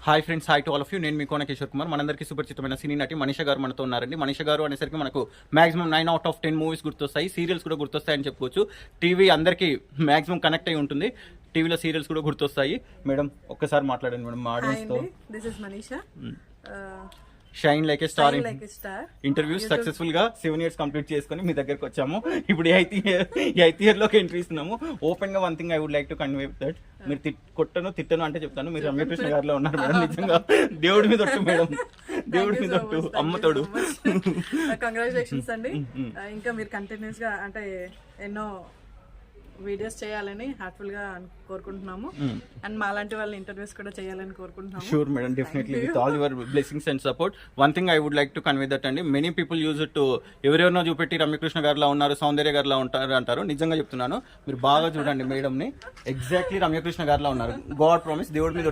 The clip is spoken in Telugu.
Hi friends, hi to all of you. నేను మీ కోన కిషోర్ కుమార్. మనందరికీ సుపరిచితమైన సినీ నటి మనీషా గారు మనతో ఉన్నారండి. మనీషా గారు అనేసరికి మనకు మాక్సిమం 9/10 మూవీస్ గుర్తొస్తాయి, సీరియల్స్ కూడా గుర్తొస్తాయని చెప్పుకోవచ్చు. టీవీ అందరికీ మాక్సిమం కనెక్ట్ అయి ఉంటుంది, టీవీలో సీరియల్స్ కూడా గుర్తొస్తాయి. మేడం ఒక్కసారి మాట్లాడండి మేడం మా ఆడియన్స్ తో. This is Manisha. Shine like a star interviews YouTube. Successful గా 7 years కంప్లీట్ చేసుకుని మీ దగ్గరకు వచ్చాము. ఇప్పుడు ఎయిత్ ఇయర్ లోకి ఎంట్రీ ఇస్తున్నాము. ఓపెన్ గా one thing I would like to convey that మీరు తిట్టను అంటే చెప్తాను, మీరు రమ్యకృష్ణ గారిలో ఉన్నారు మేడం. నిజంగా దేవుడి మీద ఒట్టు మేడం, దేవుడి మీద ఒట్టు, అమ్మతోడు. కంగ్రాచులేషన్స్ అండి. ఇంకా మీరు కంటిన్యూస్ గా అంటే ఎన్నో వీడియోస్ చేయాలని హార్ట్ఫుల్ గా కోరుకుంటున్నాము. అండ్ మాలాంటి వాళ్ళ ఇంటర్వ్యూస్ కూడా చేయాలని కోరుకుంటున్నాము. Sure madam, definitely with all your blessings and support. One thing I would like to convey that అండి, many people use it to ఎవరెవరినో చూపెట్టి రమ్యకృష్ణ గారిలా ఉన్నారు, సౌందర్య గారిలా ఉంటారు అంటారు. నిజంగా చెప్తున్నాను, మీరు బాగా చూడండి మేడం ని, ఎగ్జాక్ట్లీ రమ్యకృష్ణ గారిలా ఉన్నారు. గాడ్ ప్రామిస్, దేవుడి మీద